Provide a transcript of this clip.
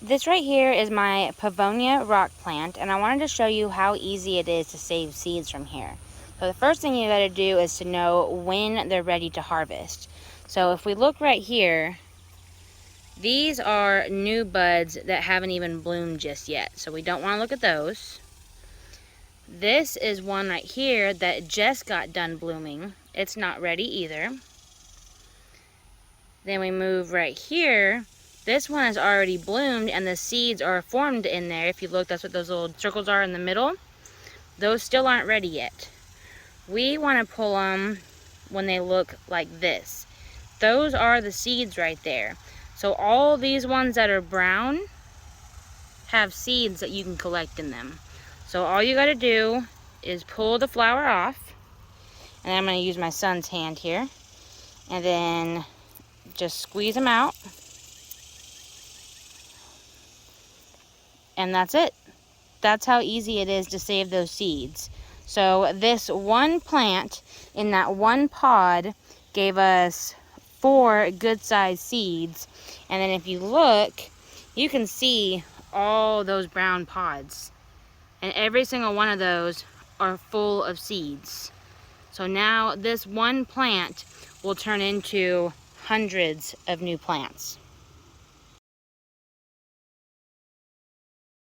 This right here is my Pavonia rock plant, and I wanted to show you how easy it is to save seeds from here. So the first thing you gotta do is to know when they're ready to harvest. So if we look right here, these are new buds that haven't even bloomed just yet, so we don't want to look at those. This is one right here that just got done blooming. It's not ready either. Then we move right here. This one has already bloomed and the seeds are formed in there. If you look, that's what those little circles are in the middle. Those still aren't ready yet. We want to pull them when they look like this. Those are the seeds right there. So all these ones that are brown have seeds that you can collect in them. So all you got to do is pull the flower off. And I'm going to use my son's hand here. And then just squeeze them out. And that's it. That's how easy it is to save those seeds. So this one plant in that one pod gave us 4 good-sized seeds. And then if you look, you can see all those brown pods. And every single one of those are full of seeds. So now this one plant will turn into hundreds of new plants.